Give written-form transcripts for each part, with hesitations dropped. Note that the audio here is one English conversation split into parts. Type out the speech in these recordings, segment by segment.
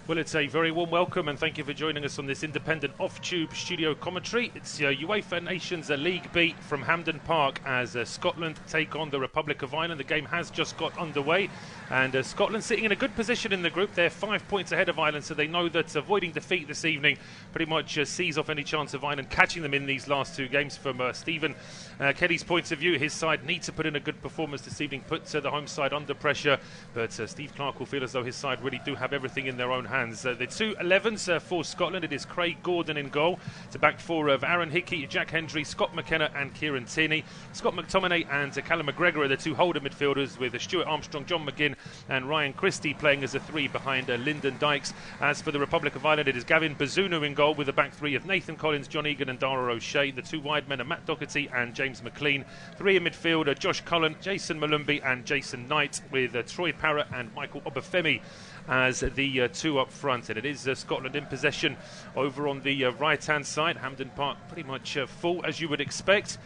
Well, it's a very warm welcome and thank you for joining us on this independent off-tube studio commentary. It's UEFA Nations League B from Hampden Park as Scotland take on the Republic of Ireland. The game has just got underway and Scotland sitting in a good position in the group. They're 5 points ahead of Ireland, so they know that avoiding defeat this evening pretty much sees off any chance of Ireland catching them in these last two games. From Stephen Kelly's point of view, his side need to put in a good performance this evening, put the home side under pressure, but Steve Clarke will feel as though his side really do have everything in their own hands. The two 11s for Scotland, it is Craig Gordon in goal. It's a back four of Aaron Hickey, Jack Hendry, Scott McKenna and Kieran Tierney. Scott McTominay and Callum McGregor are the two holder midfielders, with Stuart Armstrong, John McGinn and Ryan Christie playing as a three behind Lyndon Dykes. As for the Republic of Ireland, it is Gavin Bazunu in goal, with a back three of Nathan Collins, John Egan and Dara O'Shea. The two wide men are Matt Doherty and James McLean. Three in midfield are Josh Cullen, Jason Malumbi and Jason Knight, with Troy Parrott and Michael Obafemi as the two up front. And it is Scotland in possession over on the right-hand side. Hampden Park pretty much full, as you would expect.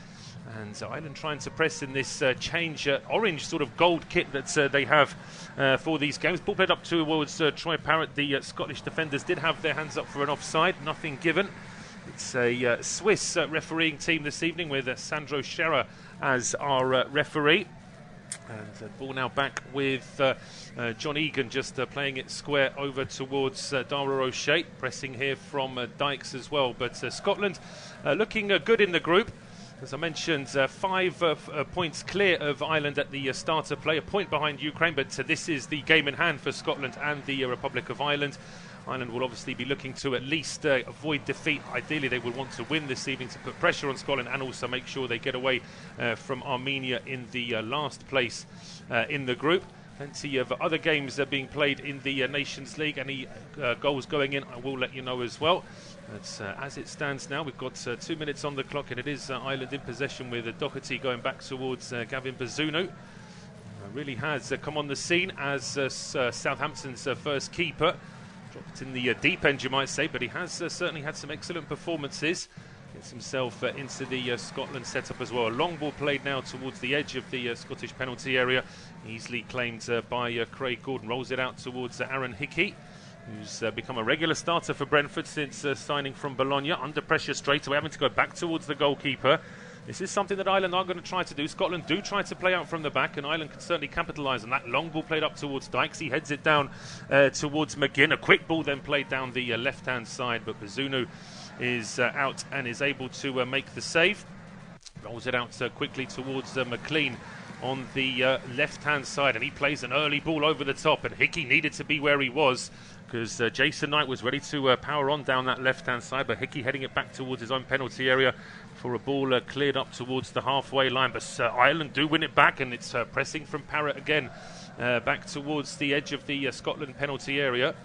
And Ireland trying to press in this change orange sort of gold kit that they have for these games. Ball played up towards Troy Parrott. The Scottish defenders did have their hands up for an offside, nothing given. It's a Swiss refereeing team this evening, with Sandro Scherer as our referee. And ball now back with John Egan just playing it square over towards Dara O'Shea. Pressing here from Dykes as well. But Scotland looking good in the group. As I mentioned, 5 points clear of Ireland at the start of play, a point behind Ukraine, but this is the game in hand for Scotland and the Republic of Ireland. Ireland will obviously be looking to at least avoid defeat. Ideally, they would want to win this evening to put pressure on Scotland and also make sure they get away from Armenia in the last place in the group. Plenty of other games being played in the Nations League. Any goals going in, I will let you know as well. But as it stands now, we've got 2 minutes on the clock, and it is Ireland in possession, with Doherty going back towards Gavin Bazunu. Really has come on the scene as Southampton's first keeper. Dropped in the deep end, you might say, but he has certainly had some excellent performances. Gets himself into the Scotland setup as well. A long ball played now towards the edge of the Scottish penalty area. Easily claimed by Craig Gordon. Rolls it out towards Aaron Hickey, who's become a regular starter for Brentford since signing from Bologna. Under pressure straight away, having to go back towards the goalkeeper. This is something that Ireland are going to try to do. Scotland do try to play out from the back, and Ireland can certainly capitalise on that. Long ball played up towards Dykes. He heads it down towards McGinn. A quick ball then played down the left-hand side, but Bazunu is out and is able to make the save. Rolls it out quickly towards McLean on the left-hand side, and he plays an early ball over the top, and Hickey needed to be where he was, because Jason Knight was ready to power on down that left-hand side, but Hickey heading it back towards his own penalty area for a ball cleared up towards the halfway line. But Ireland do win it back, and it's pressing from Parrott again back towards the edge of the Scotland penalty area.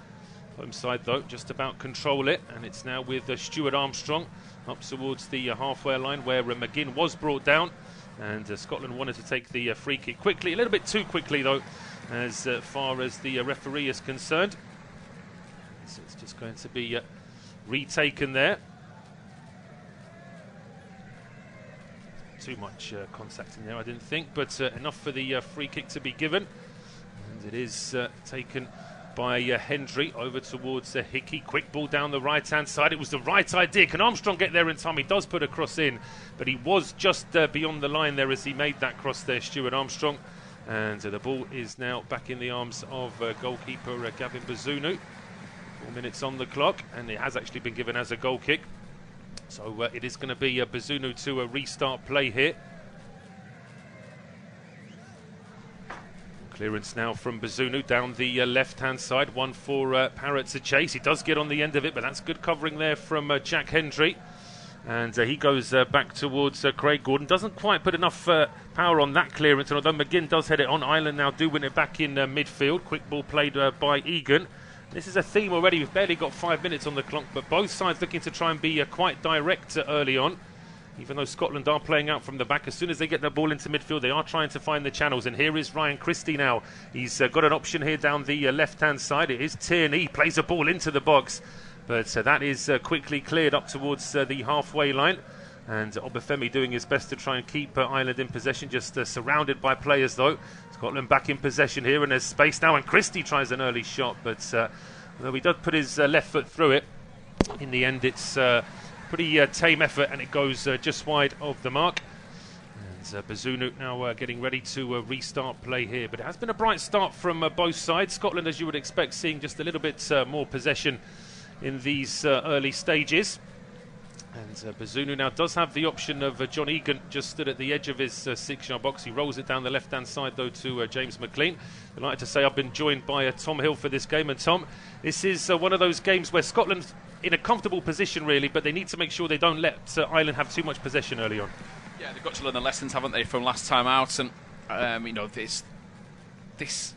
Home side, though, just about control it, and it's now with Stuart Armstrong up towards the halfway line, where McGinn was brought down, and Scotland wanted to take the free kick quickly, a little bit too quickly, though, as far as the referee is concerned. So it's just going to be retaken there. Too much contact in there, I didn't think, but enough for the free kick to be given. And it is taken by Hendry over towards Hickey. Quick ball down the right-hand side. It was the right idea. Can Armstrong get there in time? He does put a cross in, but he was just beyond the line there as he made that cross there, Stuart Armstrong. And the ball is now back in the arms of goalkeeper Gavin Bazunu. 4 minutes on the clock, and it has actually been given as a goal kick. So it is going to be Bazunu to restart play here. Clearance now from Bazunu down the left-hand side. One for Parrott to chase. He does get on the end of it, but that's good covering there from Jack Hendry. And he goes back towards Craig Gordon. Doesn't quite put enough power on that clearance. And although McGinn does head it on, Ireland now do win it back in midfield. Quick ball played by Egan. This is a theme already. We've barely got 5 minutes on the clock, but both sides looking to try and be quite direct early on. Even though Scotland are playing out from the back, as soon as they get the ball into midfield, they are trying to find the channels. And here is Ryan Christie now. He's got an option here down the left-hand side. It is Tierney. He plays a ball into the box, but that is quickly cleared up towards the halfway line. And Obafemi doing his best to try and keep Ireland in possession, just surrounded by players though. Scotland back in possession here, and there's space now, and Christie tries an early shot, but Although he does put his left foot through it. In the end, it's pretty tame effort, and it goes just wide of the mark. And Bazunu now getting ready to restart play here. But it has been a bright start from both sides. Scotland, as you would expect, seeing just a little bit more possession in these early stages. And Bazunu now does have the option of John Egan just stood at the edge of his 6-yard box. He rolls it down the left-hand side, though, to James McLean. I'd like to say I've been joined by Tom Hill for this game. And Tom, this is one of those games where Scotland's in a comfortable position, really, but they need to make sure they don't let Ireland have too much possession early on. Yeah, they've got to learn the lessons, haven't they, from last time out? And, this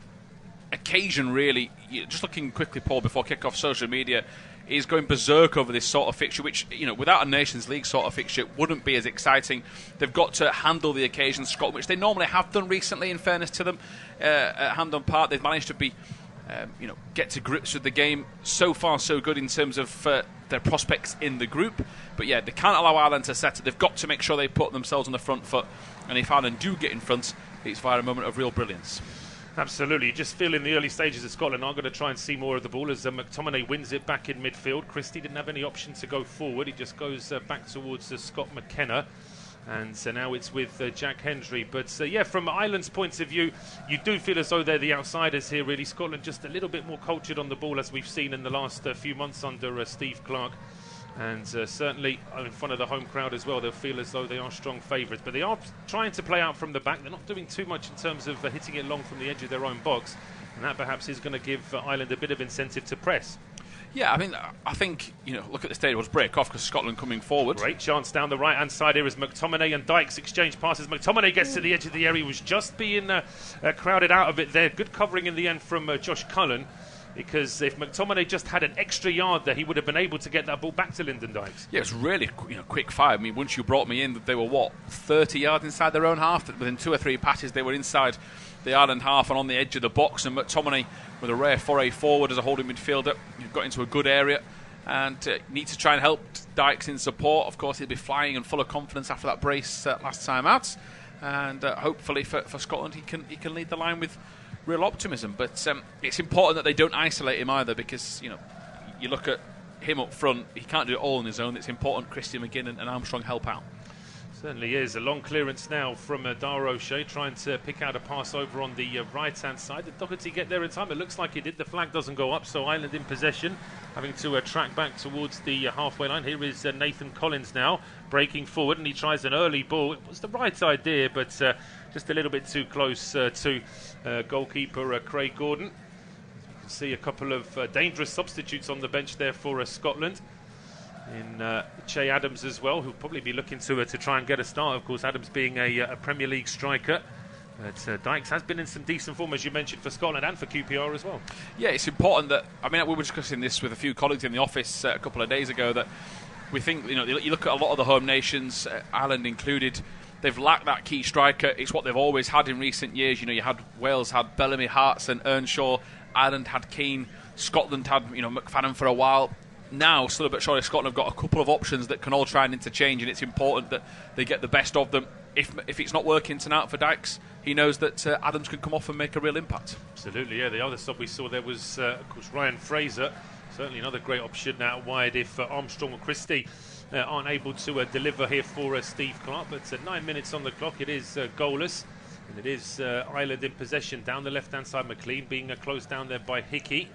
occasion, really, just looking quickly, Paul, before kick-off, social media is going berserk over this sort of fixture, which, without a Nations League sort of fixture, wouldn't be as exciting. They've got to handle the occasion, Scotland, which they normally have done recently, in fairness to them. At Hampden Park, they've managed to be, get to grips with the game. So far, so good in terms of their prospects in the group. But yeah, they can't allow Ireland to set it. They've got to make sure they put themselves on the front foot. And if Ireland do get in front, it's via a moment of real brilliance. Absolutely. You just feel in the early stages of Scotland are going to try and see more of the ball as McTominay wins it back in midfield. Christie didn't have any option to go forward. He just goes back towards Scott McKenna. And so now it's with Jack Hendry. But from Ireland's point of view, you do feel as though they're the outsiders here, really. Scotland just a little bit more cultured on the ball, as we've seen in the last few months under Steve Clarke. And certainly in front of the home crowd as well, they'll feel as though they are strong favourites. But they are trying to play out from the back. They're not doing too much in terms of hitting it long from the edge of their own box. And that perhaps is going to give Ireland a bit of incentive to press. Yeah, I think look at the stage. Was break off because Scotland coming forward. Great chance down the right-hand side here as McTominay and Dykes exchange passes. McTominay gets to the edge of the area. He was just being crowded out of it there. Good covering in the end from Josh Cullen. Because if McTominay just had an extra yard there, he would have been able to get that ball back to Lyndon Dykes. Yeah, it was really quick fire. Once you brought me in, they were 30 yards inside their own half. Within 2 or 3 passes, they were inside the Ireland half and on the edge of the box. And McTominay, with a rare foray forward as a holding midfielder, got into a good area and needs to try and help Dykes in support. Of course, he'll be flying and full of confidence after that brace last time out. And hopefully for Scotland, he can lead the line with real optimism. But it's important that they don't isolate him either, because you look at him up front, he can't do it all on his own. It's important Christian McGinn and Armstrong help out. Certainly is. A long clearance now from Dara O'Shea, trying to pick out a pass over on the right-hand side. Did Doherty get there in time? It looks like he did. The flag doesn't go up, so Ireland in possession, having to track back towards the halfway line. Here is Nathan Collins now, breaking forward, and he tries an early ball. It was the right idea, but just a little bit too close to goalkeeper Craig Gordon. You can see a couple of dangerous substitutes on the bench there for Scotland. In Che Adams as well, who'll probably be looking to try and get a start. Of course, Adams being a Premier League striker. But Dykes has been in some decent form, as you mentioned, for Scotland and for QPR as well. Yeah, it's important that... we were discussing this with a few colleagues in the office a couple of days ago, that we think, you look at a lot of the home nations, Ireland included, they've lacked that key striker. It's what they've always had in recent years. You had Wales had Bellamy, Harts and Earnshaw. Ireland had Keane. Scotland had, McFadden for a while. Now, slowly but surely, Scotland have got a couple of options that can all try and interchange, and it's important that they get the best of them. If it's not working tonight for Dykes, he knows that Adams can come off and make a real impact. Absolutely, yeah. The other sub we saw there was, of course, Ryan Fraser. Certainly another great option out wide if Armstrong or Christie aren't able to deliver here for Steve Clarke. But 9 minutes on the clock, it is goalless. And it is Ireland in possession. Down the left-hand side, McLean being closed down there by Hickey.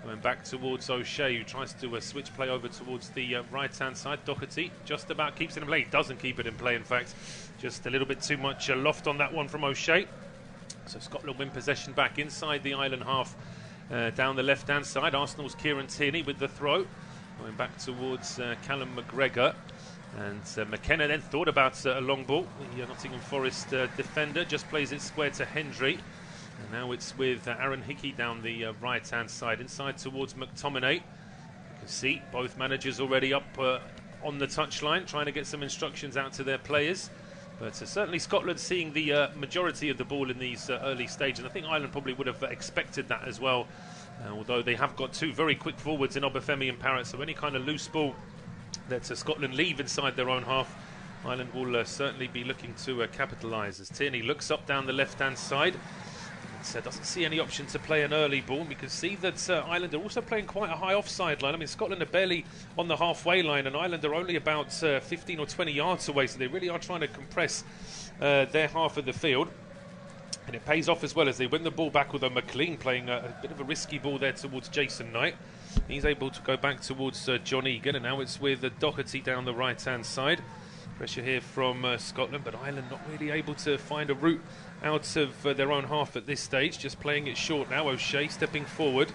Going back towards O'Shea, who tries to switch play over towards the right-hand side. Doherty just about keeps it in play. He doesn't keep it in play, in fact. Just a little bit too much loft on that one from O'Shea. So Scotland win possession back inside the Ireland half. Down the left-hand side, Arsenal's Kieran Tierney with the throw. Going back towards Callum McGregor. And McKenna then thought about a long ball. The Nottingham Forest defender just plays it square to Hendry. And now it's with Aaron Hickey down the right-hand side, inside towards McTominay. You can see both managers already up on the touchline, trying to get some instructions out to their players. But certainly Scotland seeing the majority of the ball in these early stages. And I think Ireland probably would have expected that as well, although they have got two very quick forwards in Obafemi and Parrott. So any kind of loose ball that Scotland leave inside their own half, Ireland will certainly be looking to capitalise. As Tierney looks up down the left-hand side, doesn't see any option to play an early ball. We can see that Ireland are also playing quite a high offside line. I mean, Scotland are barely on the halfway line, and Ireland are only about 15 or 20 yards away, so they really are trying to compress their half of the field. And it pays off as well as they win the ball back, although McLean playing a bit of a risky ball there towards Jason Knight. He's able to go back towards John Egan, and now it's with Doherty down the right-hand side. Pressure here from Scotland, but Ireland not really able to find a route out of their own half at this stage. Just playing it short now. O'Shea stepping forward,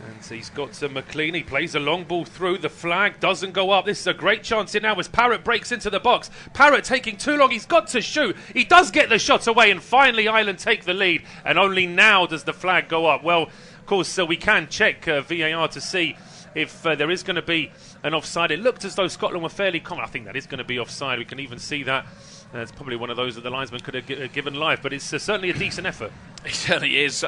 and he's got McLean. He plays a long ball through. The flag doesn't go up. This is a great chance here now as Parrott breaks into the box. Parrott taking too long. He's got to shoot. He does get the shot away, and finally Ireland take the lead, and only now does the flag go up. Well, of course, we can check VAR to see if there is going to be an offside. It looked as though Scotland were fairly confident. I think that is going to be offside. We can even see that. It's probably one of those that the linesman could have given live, but it's certainly a decent effort. It certainly is,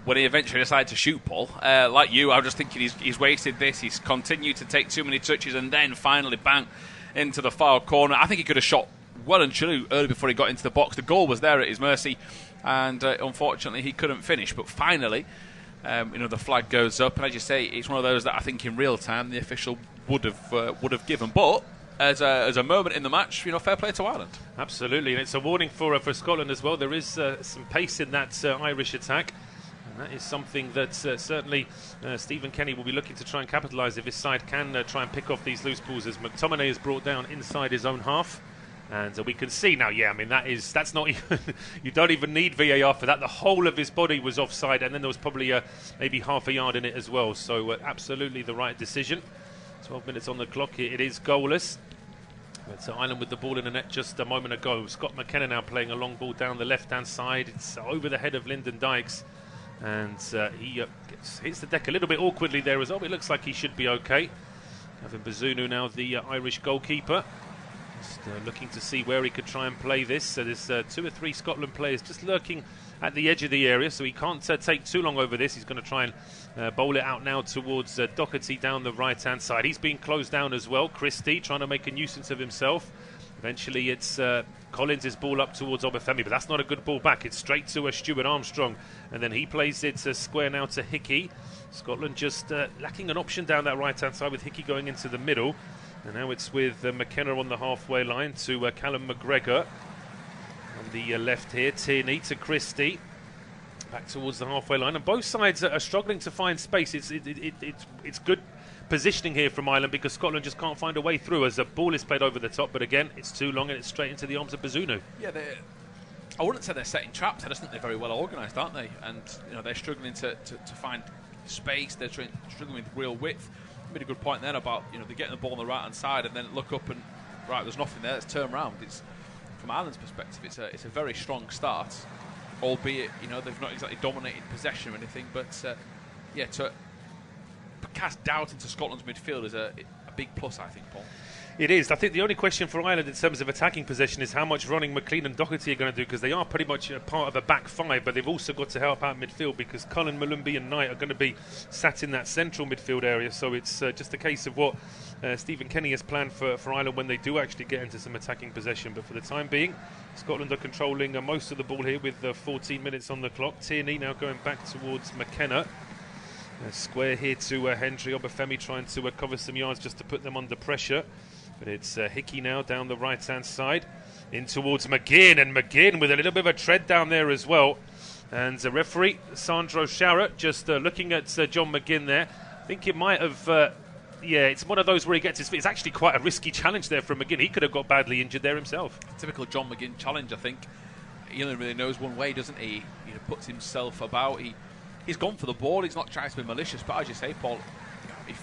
when he eventually decided to shoot, Paul. Like you, I was just thinking he's wasted this. He's continued to take too many touches and then finally bang into the far corner. I think he could have shot well and truly early before he got into the box. The goal was there at his mercy, and unfortunately he couldn't finish. But finally, the flag goes up, and as you say, it's one of those that I think in real time the official would have given. But as a moment in the match, fair play to Ireland. Absolutely, and it's a warning for Scotland as well. There is some pace in that Irish attack, and that is something that certainly Stephen Kenny will be looking to try and capitalise if his side can try and pick off these loose balls, as McTominay is brought down inside his own half. And we can see now, that's not even, you don't even need VAR for that. The whole of his body was offside, and then there was probably maybe half a yard in it as well. So absolutely the right decision. 12 minutes on the clock here. It is goalless. But Ireland with the ball in the net just a moment ago. Scott McKenna now playing a long ball down the left-hand side. It's over the head of Lyndon Dykes. And he hits the deck a little bit awkwardly there as well. It looks like he should be okay. Having Bazunu now, the Irish goalkeeper. Just looking to see where he could try and play this. So there's 2 or 3 Scotland players just lurking at the edge of the area, so he can't take too long over this. He's going to try and bowl it out now towards Doherty down the right-hand side. He's being closed down as well. Christie trying to make a nuisance of himself. Eventually it's Collins' ball up towards Obafemi, but that's not a good ball back. It's straight to Stuart Armstrong, and then he plays it square now to Hickey. Scotland just lacking an option down that right-hand side, with Hickey going into the middle. And now it's with McKenna on the halfway line to Callum McGregor. On the left here, Tierney to Christie. Back towards the halfway line. And both sides are struggling to find space. It's good positioning here from Ireland, because Scotland just can't find a way through as the ball is played over the top. But again, it's too long and it's straight into the arms of Bazunu. Yeah, I wouldn't say they're setting traps. I just think they're very well organised, aren't they? And they're struggling to find space. They're struggling with real width. Made a good point there about they're getting the ball on the right hand side and then look up and there's nothing there. Let's turn around. It's from Ireland's perspective, it's a very strong start, albeit they've not exactly dominated possession or anything. But to cast doubt into Scotland's midfield is a big plus, I think, Paul. It is. I think the only question for Ireland in terms of attacking possession is how much running McLean and Doherty are going to do, because they are pretty much a part of a back five, but they've also got to help out midfield, because Cullen, Malumbi and Knight are going to be sat in that central midfield area. So it's just a case of what Stephen Kenny has planned for Ireland when they do actually get into some attacking possession. But for the time being, Scotland are controlling most of the ball here with 14 minutes on the clock. Tierney now going back towards McKenna. Square here to Hendry. Obafemi trying to cover some yards just to put them under pressure. But it's Hickey now down the right-hand side. In towards McGinn, and McGinn with a little bit of a tread down there as well. And the referee, Sandro Sharrett, just looking at John McGinn there. I think it might have... it's one of those where he gets his feet. It's actually quite a risky challenge there from McGinn. He could have got badly injured there himself. Typical John McGinn challenge, I think. He only really knows one way, doesn't he? He puts himself about. He's gone for the ball. He's not trying to be malicious. But as you say, Paul, if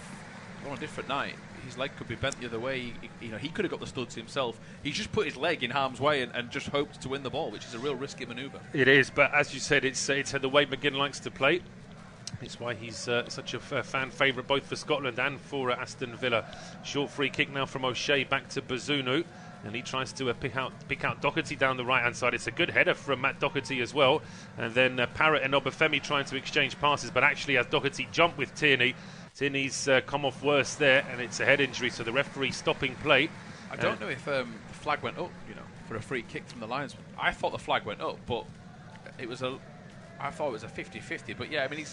on a different night, his leg could be bent the other way. He could have got the studs himself. He's just put his leg in harm's way and just hoped to win the ball, which is a real risky manoeuvre. It is, but as you said, it's the way McGinn likes to play. It's why he's such a fan favourite both for Scotland and for Aston Villa. Short free kick now from O'Shea back to Bazunu, and he tries to pick out Doherty down the right hand side. It's a good header from Matt Doherty as well, and then Parrott and Obafemi trying to exchange passes, but actually as Doherty jumped with Tierney, Tierney's come off worse there, and it's a head injury, so the referee stopping play. I don't know if the flag went up, for a free kick from the linesman. I thought the flag went up, but it was I thought it was a 50-50, but yeah, I mean,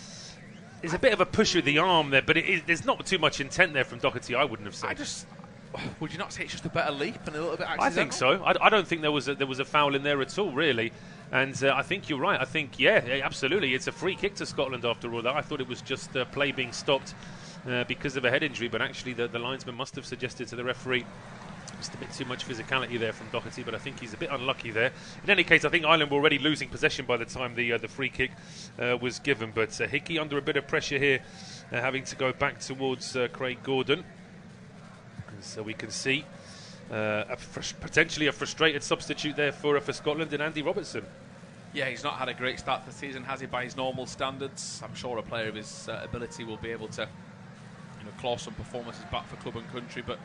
There's a bit of a push with the arm there, but there's not too much intent there from Doherty, I wouldn't have said. Would you not say it's just a better leap and a little bit accidental? I think so. I don't think there was a foul in there at all, really. And I think you're right. I think, yeah, absolutely. It's a free kick to Scotland after all that. I thought it was just play being stopped because of a head injury, but actually the linesman must have suggested to the referee just a bit too much physicality there from Doherty, but I think he's a bit unlucky there. In any case, I think Ireland were already losing possession by the time the free kick was given, but Hickey under a bit of pressure here, having to go back towards Craig Gordon. And so we can see potentially a frustrated substitute there for Scotland in Andy Robertson. Yeah, he's not had a great start to the season, has he, by his normal standards? I'm sure a player of his ability will be able to claw some performances back for club and country, but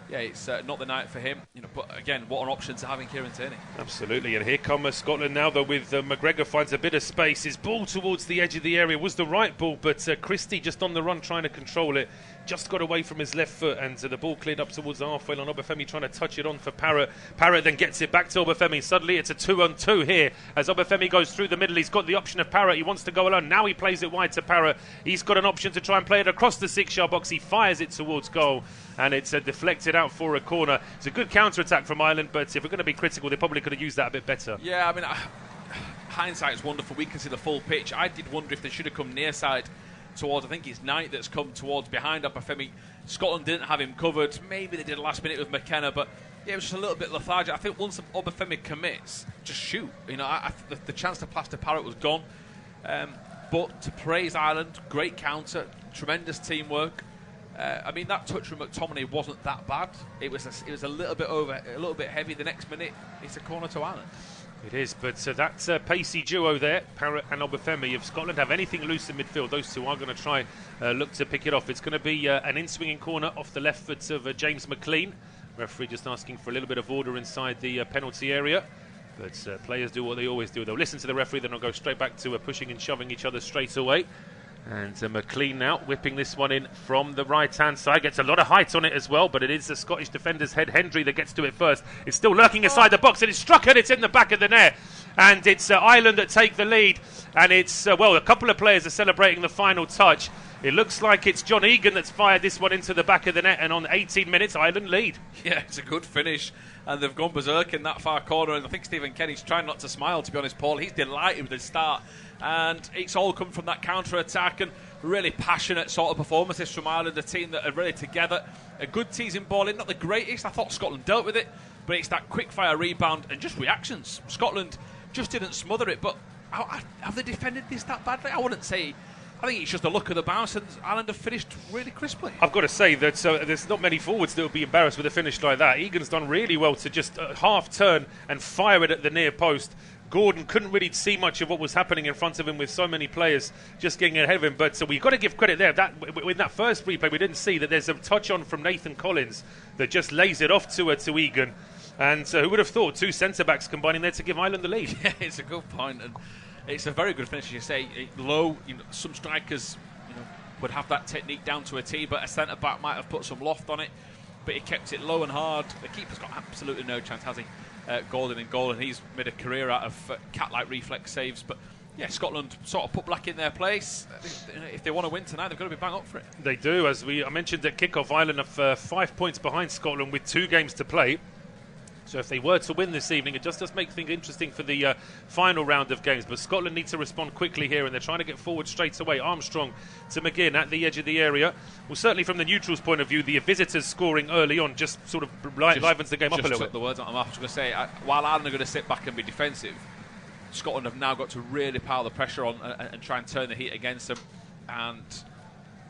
yeah, it's not the night for him. But again, what an option to have in Kieran Tierney. Absolutely, and here come Scotland now, though, with McGregor finds a bit of space. His ball towards the edge of the area was the right ball, but Christie just on the run trying to control it. Just got away from his left foot, and the ball cleared up towards the halfway line. Obafemi trying to touch it on for Parrott. Parrott then gets it back to Obafemi. Suddenly it's a 2-on-2 here as Obafemi goes through the middle. He's got the option of Parrott. He wants to go alone. Now he plays it wide to Parrott. He's got an option to try and play it across the 6-yard box. He fires it towards goal, and it's deflected out for a corner. It's a good counter-attack from Ireland, but if we're going to be critical, they probably could have used that a bit better. Yeah, I mean, hindsight is wonderful. We can see the full pitch. I did wonder if they should have come near side towards, I think it's Knight that's come towards behind Obafemi. Scotland didn't have him covered. Maybe they did last minute with McKenna, but yeah, it was just a little bit lethargic. I think once Obafemi commits, just shoot. The chance to plaster Parrott was gone. But to praise Ireland, great counter, tremendous teamwork. I mean, that touch from McTominay wasn't that bad. It was a little bit heavy. The next minute, it's a corner to Ireland. It is, but that pacey duo there, Parrott and Obafemi, if Scotland have anything loose in midfield, those two are going to try look to pick it off. It's going to be an in-swinging corner off the left foot of James McLean. Referee just asking for a little bit of order inside the penalty area. But players do what they always do. They'll listen to the referee, then they'll go straight back to pushing and shoving each other straight away. And McLean now whipping this one in from the right-hand side. Gets a lot of height on it as well, but it is the Scottish defender's head, Hendry, that gets to it first. It's still lurking inside the box, and it's struck and it's in the back of the net. And it's Ireland that take the lead. And it's, a couple of players are celebrating the final touch. It looks like it's John Egan that's fired this one into the back of the net, and on 18 minutes, Ireland lead. Yeah, it's a good finish. And they've gone berserk in that far corner, and I think Stephen Kenny's trying not to smile, to be honest, Paul. He's delighted with the start, and it's all come from that counter-attack and really passionate sort of performances from Ireland, a team that are really together. A good teasing ball in, not the greatest. I thought Scotland dealt with it, but it's that quick-fire rebound and just reactions. Scotland just didn't smother it, but have they defended this that badly? I wouldn't say. I think it's just a look at the bounce, and Ireland have finished really crisply. I've got to say that there's not many forwards that would be embarrassed with a finish like that. Egan's done really well to just half turn and fire it at the near post. Gordon couldn't really see much of what was happening in front of him with so many players just getting ahead of him. But we've got to give credit there. In that first replay, we didn't see that there's a touch on from Nathan Collins that just lays it off to Egan. And who would have thought two centre-backs combining there to give Ireland the lead? Yeah, it's a good point. And it's a very good finish, as you say. Low, some strikers would have that technique down to a T, but a centre-back might have put some loft on it. But he kept it low and hard. The keeper's got absolutely no chance, has he? Gordon in goal, and he's made a career out of cat-like reflex saves. But yeah, Scotland sort of put black in their place. If they want to win tonight, they've got to be bang up for it. They do. As I mentioned at kick-off, Ireland have 5 points behind Scotland with 2 games to play. So if they were to win this evening, it just does make things interesting for the final round of games. But Scotland need to respond quickly here, and they're trying to get forward straight away. Armstrong to McGinn at the edge of the area. Well, certainly from the neutrals' point of view, the visitors scoring early on just sort of livens the game up a little bit. The words out of my mouth. I was going to say, while Ireland are going to sit back and be defensive, Scotland have now got to really pile the pressure on and try and turn the heat against them. And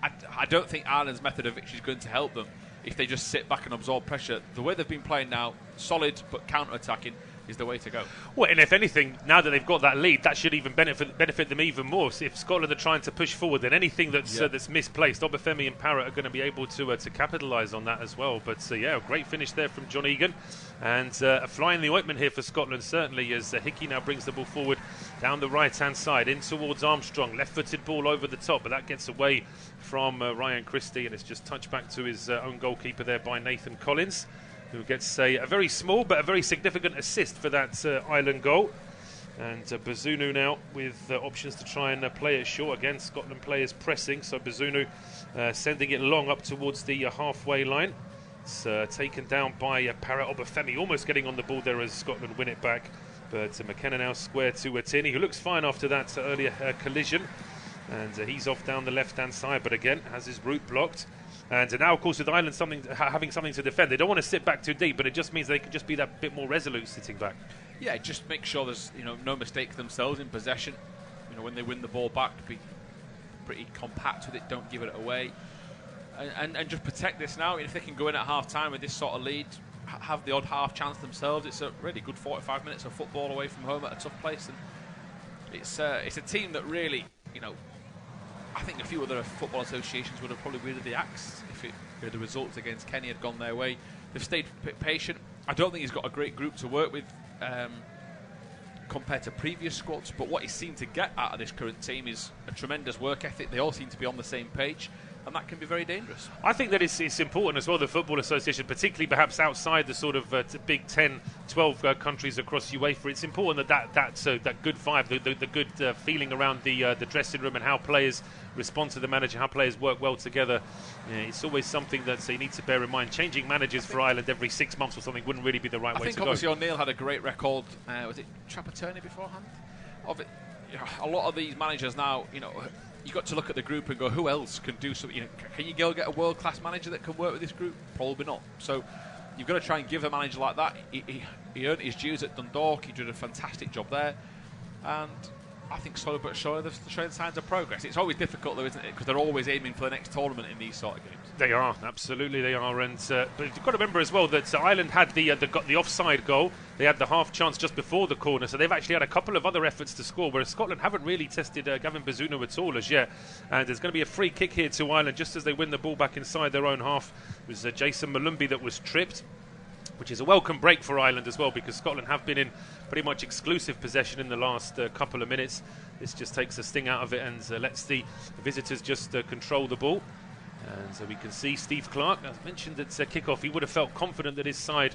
I don't think Ireland's method of victory is going to help them if they just sit back and absorb pressure. The way they've been playing now, solid but counter-attacking, is the way to go. Well, and if anything, now that they've got that lead, that should even benefit them even more. So if Scotland are trying to push forward, then anything that's misplaced, Obafemi and Parrott are going to be able to capitalise on that as well. But yeah, a great finish there from John Egan, and a fly in the ointment here for Scotland certainly, as Hickey now brings the ball forward down the right-hand side in towards Armstrong. Left-footed ball over the top, but that gets away from Ryan Christie, and it's just touched back to his own goalkeeper there by Nathan Collins, who gets a very small but a very significant assist for that Ireland goal. And Bazunu now with options to try and play it short. Again, Scotland players pressing, so Bazunu sending it long up towards the halfway line. It's taken down by Parrott. Obafemi almost getting on the ball there as Scotland win it back. But McKenna now square to Tierney, who looks fine after that earlier collision. And he's off down the left-hand side, but again has his route blocked. And now, of course, with Ireland having something to defend, they don't want to sit back too deep, but it just means they can just be that bit more resolute sitting back. Yeah, just make sure there's no mistakes themselves in possession. When they win the ball back, be pretty compact with it. Don't give it away, and just protect this now. If they can go in at half time with this sort of lead, have the odd half chance themselves. It's a really good 45 minutes of football away from home at a tough place, and it's a team that really, I think a few other football associations would have probably wielded the axe if the results against Kenya had gone their way. They've stayed patient. I don't think he's got a great group to work with compared to previous squads, but what he seemed to get out of this current team is a tremendous work ethic. They all seem to be on the same page, and that can be very dangerous. I think that it's important as well, the Football Association, particularly perhaps outside the sort of big 10, 12 countries across UEFA. It's important that good vibe, the good feeling around the dressing room and how players respond to the manager, how players work well together. It's always something that you need to bear in mind. Changing managers for Ireland every 6 months or something wouldn't really be the right way to go. I think obviously O'Neill had a great record. Was it Trapattoni beforehand? Of it, a lot of these managers now, you've got to look at the group and go, who else can do something? Can you go get a world-class manager that can work with this group? Probably not. So you've got to try and give a manager like that. He earned his dues at Dundalk. He did a fantastic job there. And I think slowly but surely they're showing signs of progress. It's always difficult, though, isn't it? Because they're always aiming for the next tournament in these sort of games. They are, absolutely they are. And but you've got to remember as well that Ireland had the offside goal. They had the half chance just before the corner, so they've actually had a couple of other efforts to score, whereas Scotland haven't really tested Gavin Bazunu at all as yet. And there's going to be a free kick here to Ireland just as they win the ball back inside their own half. It was Jason Malumbi that was tripped, which is a welcome break for Ireland as well, because Scotland have been in pretty much exclusive possession in the last couple of minutes. This just takes the sting out of it and lets the visitors just control the ball. And so we can see Steve Clarke, as mentioned at kick-off, he would have felt confident that his side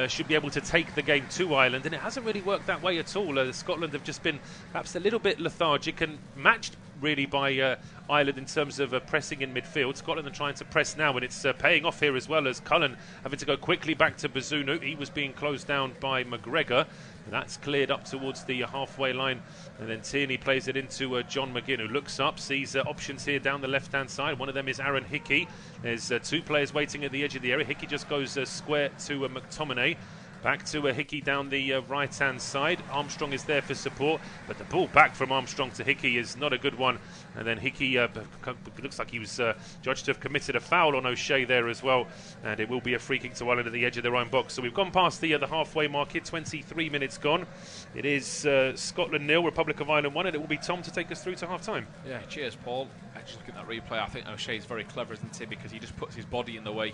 should be able to take the game to Ireland, and it hasn't really worked that way at all. Scotland have just been perhaps a little bit lethargic and matched really by Ireland in terms of pressing in midfield. Scotland are trying to press now, and it's paying off here as well, as Cullen having to go quickly back to Bazunu. He was being closed down by McGregor. That's cleared up towards the halfway line, and then Tierney plays it into John McGinn, who looks up, sees options here down the left-hand side. One of them is Aaron Hickey. There's two players waiting at the edge of the area. Hickey just goes square to McTominay. Back to Hickey down the right-hand side. Armstrong is there for support, but the ball back from Armstrong to Hickey is not a good one. And then Hickey looks like he was judged to have committed a foul on O'Shea there as well. And it will be a free kick to Ireland at the edge of their own box. So we've gone past the halfway mark here, 23 minutes gone. It is Scotland 0, Republic of Ireland 1, and it will be Tom to take us through to half-time. Yeah, cheers, Paul. Just looking at that replay, I think O'Shea's very clever, isn't he? Because he just puts his body in the way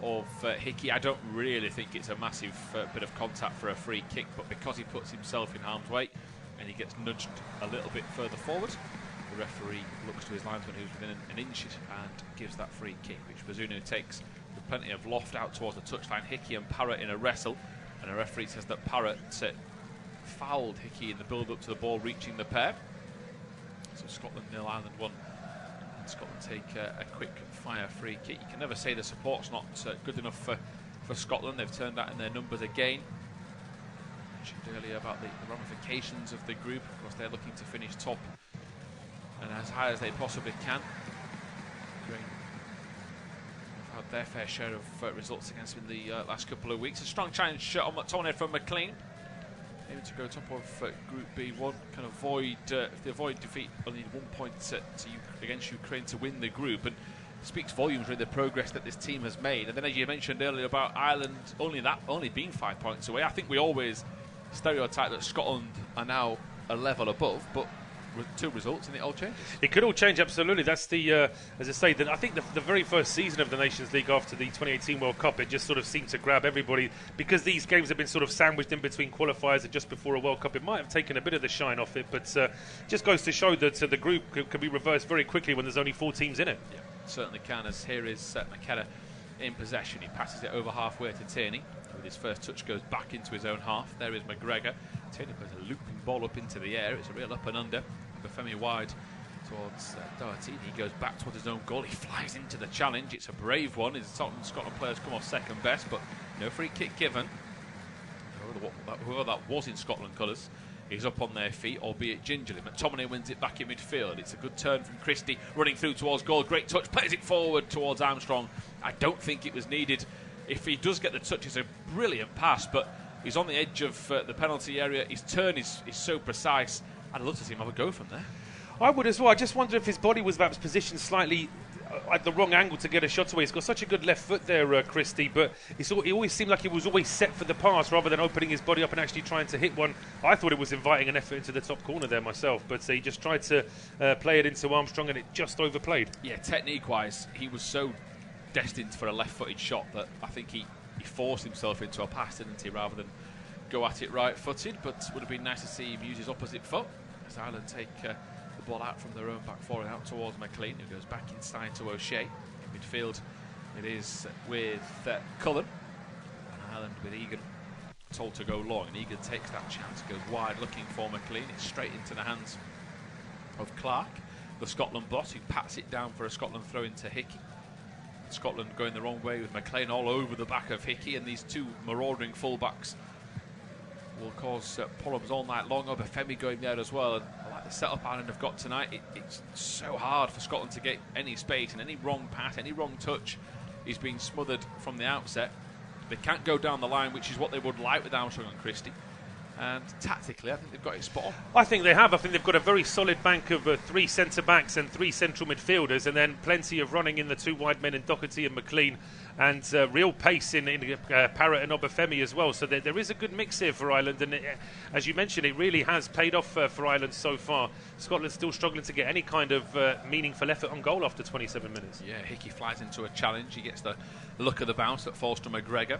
of Hickey. I don't really think it's a massive bit of contact for a free kick, but because he puts himself in harm's way and he gets nudged a little bit further forward, the referee looks to his linesman who's within an inch and gives that free kick, which Bazunu takes with plenty of loft out towards the touchline. Hickey and Parrott in a wrestle, and the referee says that Parrott fouled Hickey in the build-up to the ball reaching the pair. So Scotland 0, Ireland 1. Scotland take a quick fire free kick. You can never say the support's not good enough for Scotland. They've turned that in their numbers again. I mentioned earlier about the ramifications of the group. Of course, they're looking to finish top and as high as they possibly can. They've had their fair share of results against them in the last couple of weeks. A strong challenge on McTominay from McLean. Aiming to go top of Group B1, can avoid if they avoid defeat, only 1 point against Ukraine to win the group, and speaks volumes really the progress that this team has made. And then, as you mentioned earlier about Ireland only being 5 points away, I think we always stereotype that Scotland are now a level above, but with two results and it all changes. It could all change, absolutely. That's the, as I say, I think the very first season of the Nations League after the 2018 World Cup, it just sort of seemed to grab everybody because these games have been sort of sandwiched in between qualifiers and just before a World Cup. It might have taken a bit of the shine off it, but just goes to show that the group can be reversed very quickly when there's only 4 teams in it. Yeah, certainly can, as here is McKenna in possession. He passes it over halfway to Tierney. With his first touch goes back into his own half. There is McGregor. Tierney plays a looping ball up into the air. It's a real up and under. Bafemi wide towards Doherty. He goes back towards his own goal. He flies into the challenge. It's a brave one. His Scotland players come off second best, but no free kick given. Whoever that was in Scotland colours is up on their feet, albeit gingerly. McTominay wins it back in midfield. It's a good turn from Christie, running through towards goal. Great touch, plays it forward towards Armstrong. I don't think it was needed. If he does get the touch, it's a brilliant pass, but he's on the edge of the penalty area. His turn is so precise. I'd love to see him have a go from there. I would as well. I just wonder if his body was perhaps positioned slightly at the wrong angle to get a shot away. He's got such a good left foot there, Christie, but he always seemed like he was always set for the pass rather than opening his body up and actually trying to hit one. I thought it was inviting an effort into the top corner there myself, but he just tried to play it into Armstrong and it just overplayed. Yeah, technique-wise, he was so destined for a left-footed shot that I think he forced himself into a pass, didn't he, rather than go at it right-footed. But it would have been nice to see him use his opposite foot as Ireland take the ball out from their own back four and out towards McLean, who goes back inside to O'Shea. In midfield it is with Cullen, and Ireland with Egan told to go long, and Egan takes that chance, goes wide looking for McLean. It's straight into the hands of Clark, the Scotland boss, who pats it down for a Scotland throw into Hickey. Scotland going the wrong way with McLean all over the back of Hickey, and these two marauding fullbacks will cause problems all night long. Obafemi going there as well, and I like the setup Ireland have got tonight. It's so hard for Scotland to get any space, and any wrong pass, any wrong touch is being smothered from the outset. They can't go down the line, which is what they would like with Armstrong and Christie. And tactically, I think they've got it spot on. I think they have. I think they've got a very solid bank of 3 centre-backs and 3 central midfielders, and then plenty of running in the 2 wide men in Doherty and McLean, and real pace in Parrott and Obafemi as well. So there is a good mix here for Ireland, and as you mentioned, it really has paid off for Ireland so far. Scotland's still struggling to get any kind of meaningful effort on goal after 27 minutes. Yeah, Hickey flies into a challenge. He gets the look of the bounce that falls to McGregor.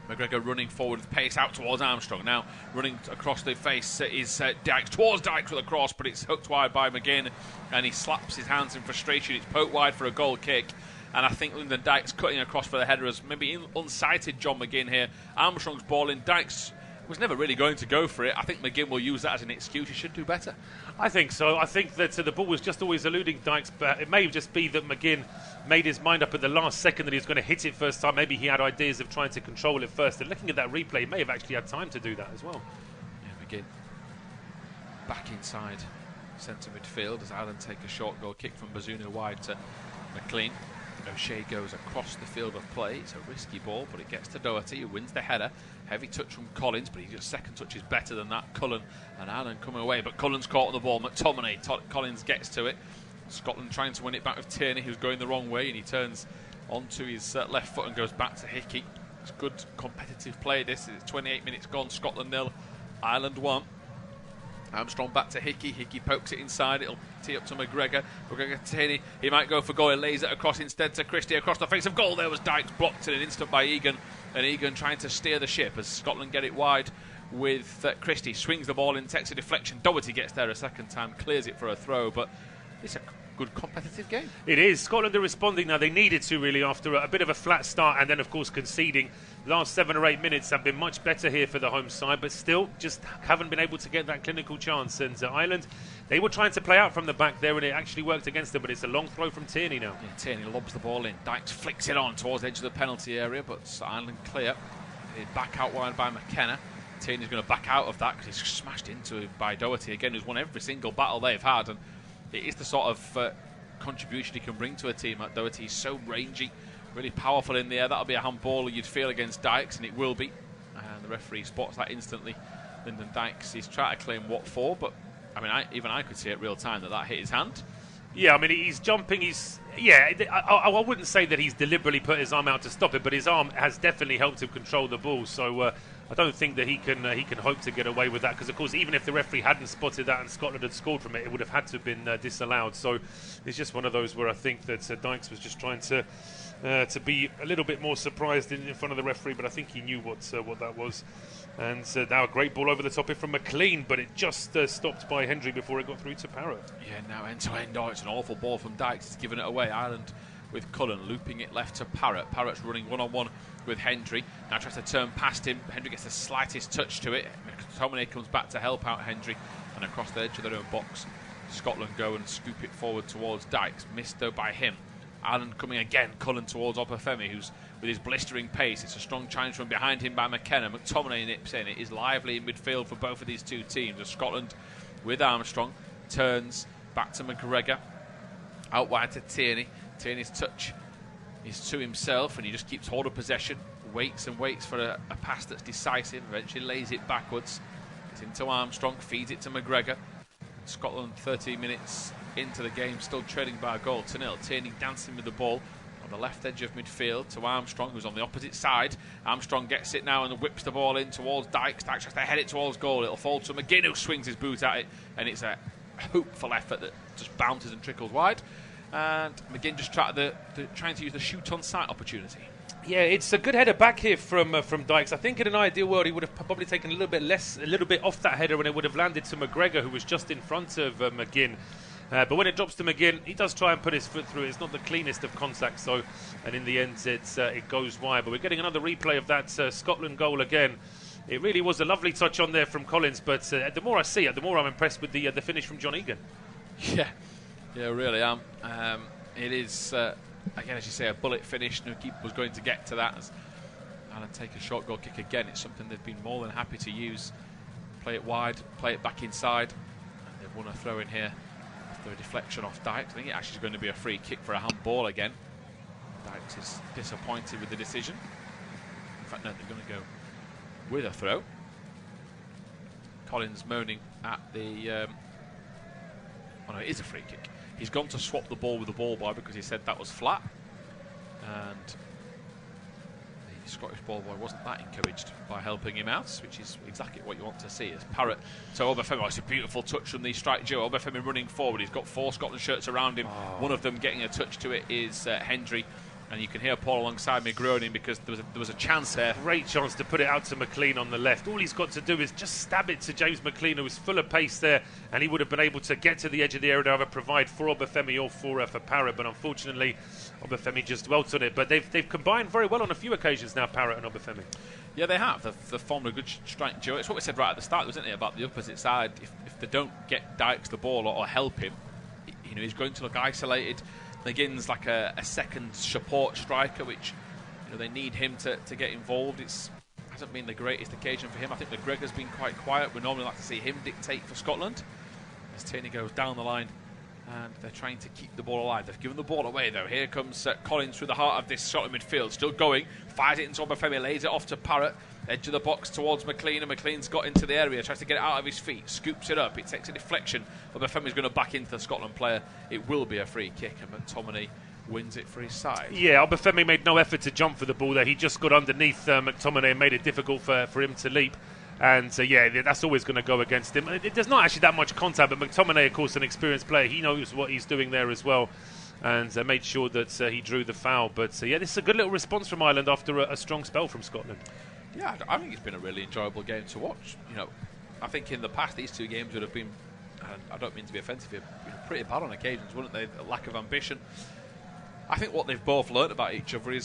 McGregor running forward with pace out towards Armstrong. Now running across the face is Dykes, towards Dykes with a cross, but it's hooked wide by McGinn, and he slaps his hands in frustration. It's poked wide for a goal kick, and I think Lyndon Dykes cutting across for the header has maybe unsighted John McGinn here. Armstrong's ball in. Dykes was never really going to go for it. I think McGinn will use that as an excuse. He should do better. I think so. I think that the ball was just always eluding Dykes, but it may just be that McGinn made his mind up at the last second that he was going to hit it first time. Maybe he had ideas of trying to control it first, and looking at that replay, he may have actually had time to do that as well. Yeah, McGinn back inside centre midfield as Ireland take a short goal kick from Bazunu wide to McLean. O'Shea goes across the field of play. It's a risky ball, but it gets to Doherty, who wins the header. Heavy touch from Collins, but his second touch is better than that. Cullen and Ireland coming away, but Cullen's caught on the ball. McTominay, Collins gets to it. Scotland trying to win it back with Tierney, who's going the wrong way, and he turns onto his left foot and goes back to Hickey. It's good competitive play. This is 28 minutes gone. Scotland 0, Ireland 1. Armstrong back to Hickey. Hickey pokes it inside. It'll tee up to McGregor. McGregor to Tierney. He might go for goal. He lays it across instead to Christie. Across the face of goal. There was Dykes blocked in an instant by Egan. And Egan trying to steer the ship as Scotland get it wide with Christie. Swings the ball in, takes a deflection. Doherty gets there a second time. Clears it for a throw. But it's a good competitive game. It is. Scotland are responding now. They needed to really after a bit of a flat start and then of course conceding. Last 7 or 8 minutes have been much better here for the home side, but still just haven't been able to get that clinical chance. And Ireland, they were trying to play out from the back there and it actually worked against them, but it's a long throw from Tierney now. Yeah, Tierney lobs the ball in. Dykes flicks it on towards the edge of the penalty area, but Ireland clear. Back out wide by McKenna. Tierney's going to back out of that because he's smashed into by Doherty again, who's won every single battle they've had, and it is the sort of contribution he can bring to a team. Like Doherty, he's so rangy, really powerful in the air. That'll be a handball you'd feel against Dykes, and it will be. And the referee spots that instantly. Lyndon Dykes, he's trying to claim what for, but I mean, even I could see at real time that hit his hand. Yeah, I mean, he's jumping. I wouldn't say that he's deliberately put his arm out to stop it, but his arm has definitely helped him control the ball. So I don't think that he can hope to get away with that, because of course even if the referee hadn't spotted that and Scotland had scored from it, it would have had to have been disallowed. So it's just one of those where I think that Dykes was just trying to be a little bit more surprised in front of the referee, but I think he knew what that was. And now a great ball over the top here from McLean, but it just stopped by Hendry before it got through to Parrott. Yeah, now end to end. Oh, it's an awful ball from Dykes. He's given it away. Ireland with Cullen looping it left to Parrott. Parrott's running one-on-one with Hendry. Now tries to turn past him. Hendry gets the slightest touch to it. McTominay comes back to help out Hendry, and across the edge of their own box, Scotland go and scoop it forward towards Dykes. Missed though by him. Allen coming again, Cullen towards Obafemi, who's with his blistering pace. It's a strong challenge from behind him by McKenna. McTominay nips in. It is lively in midfield for both of these two teams. As Scotland with Armstrong turns back to McGregor, out wide to Tierney. Tierney's touch is to himself, and he just keeps hold of possession, waits and waits for a pass that's decisive, eventually lays it backwards. It's into Armstrong, feeds it to McGregor. Scotland 30 minutes into the game, still trailing by a goal to nil. Tierney dancing with the ball on the left edge of midfield to Armstrong, who's on the opposite side. Armstrong gets it now and whips the ball in towards Dykes. Dykes has to head it towards goal. It'll fall to McGinn, who swings his boot at it, and it's a hopeful effort that just bounces and trickles wide. And McGinn just trying to use the shoot on sight opportunity. Yeah, it's a good header back here from Dykes. I think in an ideal world he would have probably taken a little bit off that header, and it would have landed to McGregor, who was just in front of McGinn. But when it drops to McGinn, he does try and put his foot through it. It's not the cleanest of contacts, though, and in the end it goes wide. But we're getting another replay of that Scotland goal again. It really was a lovely touch on there from Collins, but the more I see it, the more I'm impressed with the finish from John Egan. Yeah, really am. It is, again, as you say, a bullet finish. No keeper was going to get to that. As Alan take a short goal kick again, it's something they've been more than happy to use. Play it wide, play it back inside. And they've won a throw in here after a deflection off Dykes. I think it actually is going to be a free kick for a handball again. Dykes is disappointed with the decision. In fact, no, they're going to go with a throw. Collins moaning at the... oh no, it is a free kick. He's gone to swap the ball with the ball boy because he said that was flat. And the Scottish ball boy wasn't that encouraged by helping him out, which is exactly what you want to see. As Parrott to Obafemi. Oh, it's a beautiful touch from the strike duo. Obafemi running forward. He's got 4 Scotland shirts around him. One of them getting a touch to it is Hendry. And you can hear Paul alongside me groaning because there was a chance there. Great chance to put it out to McLean on the left. All he's got to do is just stab it to James McLean, who was full of pace there, and he would have been able to get to the edge of the area to either provide for Obafemi or for Parrott. But unfortunately, Obafemi just dwelt on it. But they've combined very well on a few occasions now, Parrott and Obafemi. Yeah, they have. They've formed a good strike duo. It's what we said right at the start, wasn't it, about the opposite side. If they don't get Dykes the ball or help him, he's going to look isolated. McGinn's like a second support striker, which they need him to get involved. It hasn't been the greatest occasion for him. I think McGregor's been quite quiet. We normally like to see him dictate for Scotland. As Tierney goes down the line, and they're trying to keep the ball alive. They've given the ball away, though. Here comes Collins through the heart of this Scotland midfield. Still going. Fires it into Obafemi, lays it off to Parrott. Edge of the box towards McLean, and McLean's got into the area, tries to get it out of his feet, scoops it up. It takes a deflection. Obafemi's going to back into the Scotland player. It will be a free kick, and McTominay wins it for his side. Yeah, Obafemi made no effort to jump for the ball there. He just got underneath McTominay and made it difficult for him to leap. And that's always going to go against him. There's not actually that much contact, but McTominay, of course, an experienced player. He knows what he's doing there as well, and made sure that he drew the foul. But this is a good little response from Ireland after a strong spell from Scotland. Yeah, I think it's been a really enjoyable game to watch. I think in the past these two games would have been, and I don't mean to be offensive here, pretty bad on occasions, wouldn't they? A lack of ambition. I think what they've both learnt about each other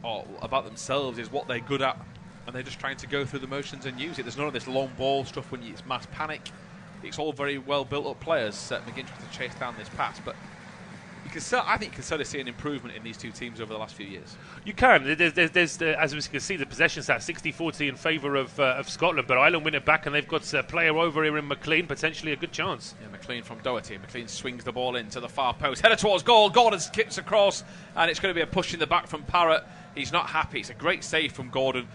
or about themselves, is what they're good at, and they're just trying to go through the motions and use it. There's none of this long ball stuff when it's mass panic. It's all very well built up players. McGinn tries to chase down this pass, but I think you can certainly see an improvement in these two teams over the last few years. You can. There's as we can see, the possession stat 60-40 in favour of Scotland, but Ireland win it back, and they've got a player over here in McLean, potentially a good chance. Yeah, McLean from Doherty. McLean swings the ball into the far post, header towards goal. Gordon skips across, and it's going to be a push in the back from Parrott. He's not happy. It's a great save from Gordon.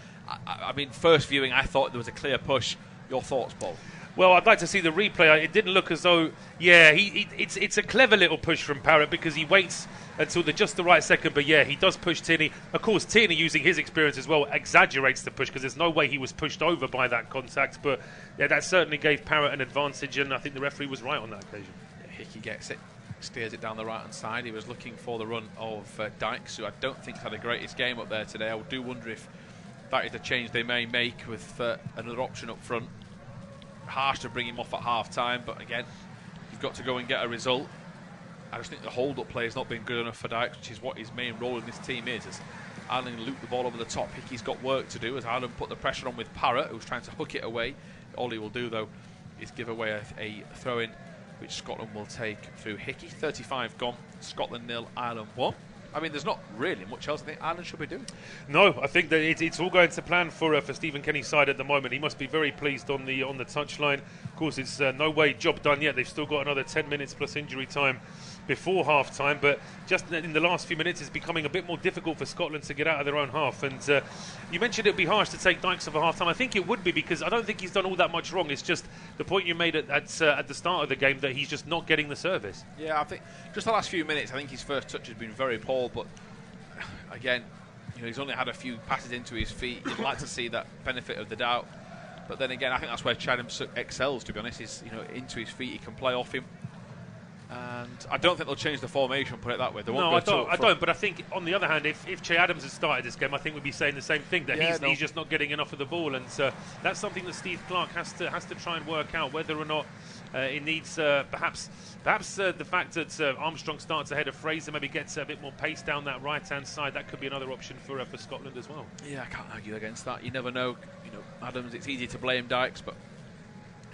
I mean, first viewing, I thought there was a clear push. Your thoughts, Paul? Well, I'd like to see the replay. It didn't look as though... Yeah, it's a clever little push from Parrott because he waits until just the right second. But yeah, he does push Tierney. Of course, Tierney, using his experience as well, exaggerates the push because there's no way he was pushed over by that contact. But yeah, that certainly gave Parrott an advantage, and I think the referee was right on that occasion. Yeah, Hickey gets it, steers it down the right-hand side. He was looking for the run of Dykes, who I don't think had the greatest game up there today. I do wonder if that is the change they may make with another option up front. Harsh to bring him off at half-time, but again, you've got to go and get a result. I just think the hold-up play has not been good enough for Dykes, which is what his main role in this team is. As Ireland loop the ball over the top, Hickey's got work to do as Ireland put the pressure on with Parrott, who's trying to hook it away. All he will do, though, is give away a throw-in, which Scotland will take through Hickey. 35 gone, Scotland 0, Ireland 1. I mean, there's not really much else I think Ireland should be doing. No, I think that it's all going to plan for Stephen Kenny's side at the moment. He must be very pleased on the touchline. Of course, it's no way job done yet. They've still got another 10 minutes plus injury time before half-time, but just in the last few minutes it's becoming a bit more difficult for Scotland to get out of their own half. And you mentioned it would be harsh to take Dykes off a half-time. I think it would be, because I don't think he's done all that much wrong. It's just the point you made at the start of the game, that he's just not getting the service. Yeah, I think just the last few minutes, I think his first touch has been very poor, but again, he's only had a few passes into his feet. You'd like to see that benefit of the doubt, but then again, I think that's where Chatham excels, to be honest. Is into his feet, he can play off him. And I don't think they'll change the formation, put it that way. They won't I don't. But I think, on the other hand, if Che Adams had started this game, I think we'd be saying the same thing, that he's just not getting enough of the ball, and that's something that Steve Clarke has to try and work out, whether or not it needs perhaps the fact that Armstrong starts ahead of Fraser, maybe gets a bit more pace down that right-hand side. That could be another option for Scotland as well. Yeah, I can't argue against that. You never know. Adams, it's easy to blame Dykes, but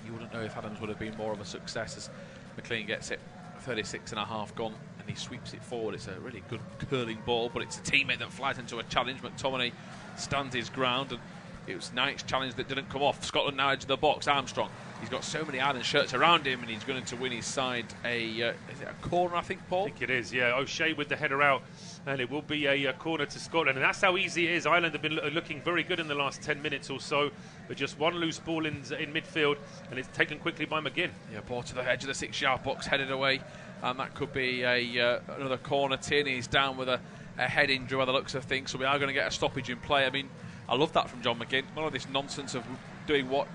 you wouldn't know if Adams would have been more of a success, as McLean gets it. 36.5 gone, and he sweeps it forward. It's a really good curling ball, but it's a teammate that flies into a challenge. McTominay stands his ground, and it was Knight's challenge that didn't come off. Scotland now edge of the box. Armstrong, he's got so many Ireland shirts around him, and he's going to win his side is it a corner, I think, Paul? I think it is, yeah. O'Shea with the header out, and it will be a corner to Scotland, and that's how easy it is. Ireland have been looking very good in the last 10 minutes or so, but just one loose ball in midfield, and it's taken quickly by McGinn. Yeah, ball to the edge of the 6-yard box, headed away, and that could be another corner. Tierney's down with a head injury by the looks of things, so we are going to get a stoppage in play. I mean, I love that from John McGinn. None of this nonsense of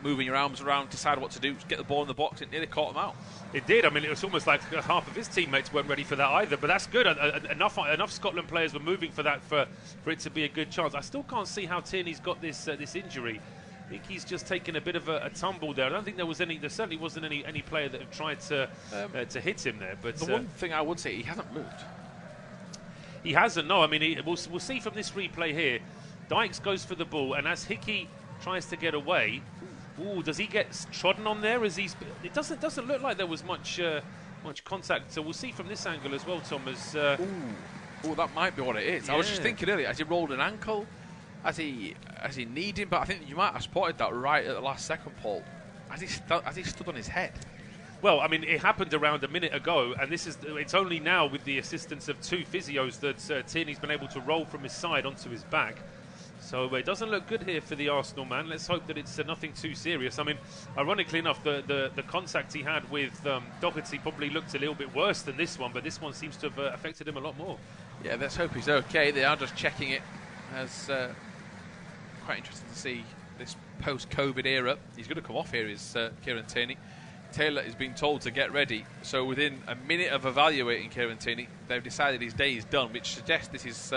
moving your arms around, decide what to do, get the ball in the box. It nearly caught him out. It did. I mean, it was almost like half of his teammates weren't ready for that either, but that's good. Enough Scotland players were moving for that for it to be a good chance. I still can't see how Tierney's got this injury. I think he's just taken a bit of a tumble there. I don't think there certainly wasn't any player that had tried to hit him there. But the one thing I would say, he hasn't moved. He hasn't. No, I mean, we'll see from this replay here. Dykes goes for the ball, and as Hickey tries to get away, does he get trodden on there? It doesn't look like there was much contact. So we'll see from this angle as well, Tom. That might be what it is. Yeah. I was just thinking earlier, has he rolled an ankle? Has he kneed him? But I think you might have spotted that right at the last second, Paul. Has he stood on his head? Well, I mean, it happened around a minute ago, and it's only now with the assistance of 2 physios that Tierney's been able to roll from his side onto his back. So it doesn't look good here for the Arsenal man. Let's hope that it's nothing too serious. I mean, ironically enough, the contact he had with Doherty probably looked a little bit worse than this one, but this one seems to have affected him a lot more. Yeah, let's hope he's okay. They are just checking it. As quite interesting to see this post-COVID era. He's going to come off here, is Kieran Tierney. Taylor is being told to get ready. So within a minute of evaluating Kieran Tierney, they've decided his day is done, which suggests this is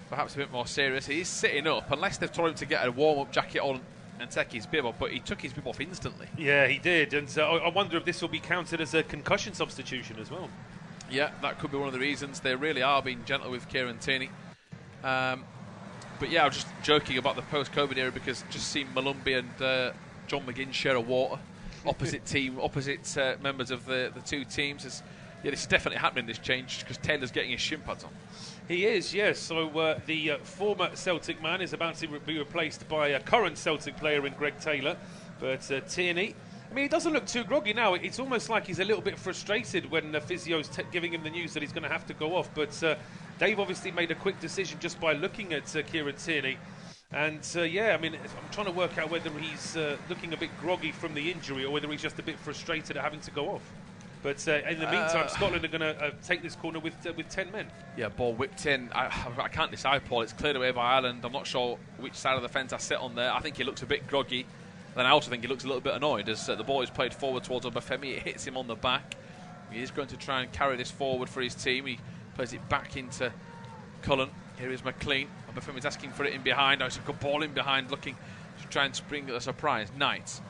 perhaps a bit more serious. He is sitting up, unless they've told him to get a warm-up jacket on and take his bib off, but he took his bib off instantly. Yeah, he did, and I wonder if this will be counted as a concussion substitution as well. Yeah, that could be one of the reasons. They really are being gentle with Kieran Tierney. But yeah, I was just joking about the post-COVID era, because just seeing Malumbi and John McGinn share a water, opposite members of the two teams. This is definitely happening, this change, because Taylor's getting his shin pads on. He is, yes. So the former Celtic man is about to be replaced by a current Celtic player in Greg Taylor. But Tierney, I mean, he doesn't look too groggy now. It's almost like he's a little bit frustrated when the physio's giving him the news that he's going to have to go off. But Dave obviously made a quick decision just by looking at Kieran Tierney. And I mean, I'm trying to work out whether he's looking a bit groggy from the injury or whether he's just a bit frustrated at having to go off. But in the meantime, Scotland are going to take this corner with 10 men. Yeah, ball whipped in. I can't decide, Paul. It's cleared away by Ireland. I'm not sure which side of the fence I sit on there. I think he looks a bit groggy. Then I also think he looks a little bit annoyed as the ball is played forward towards Obafemi. It hits him on the back. He is going to try and carry this forward for his team. He plays it back into Cullen. Here is McLean. Obafemi's asking for it in behind. It's a good ball in behind, looking to try and spring a surprise. Knight.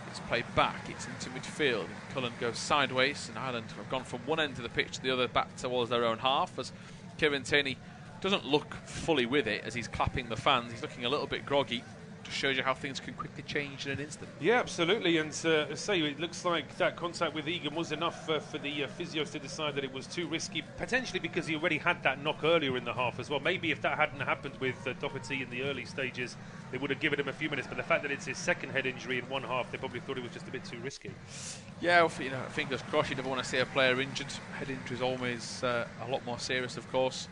It's played back. It's into midfield. Cullen goes sideways, and Ireland have gone from one end of the pitch to the other, back towards their own half, as Kieran Tierney doesn't look fully with it as he's clapping the fans. He's looking a little bit groggy, Just shows you how things can quickly change in an instant. Yeah, absolutely. And say it looks like that contact with Egan was enough for the physios to decide that it was too risky, potentially because he already had that knock earlier in the half as well. Maybe if that hadn't happened with Doherty in the early stages, they would have given him a few minutes. But the fact that it's his second head injury in one half, they probably thought it was just a bit too risky. Yeah, well, fingers crossed. You never want to see a player injured. Head injury is always a lot more serious, of course.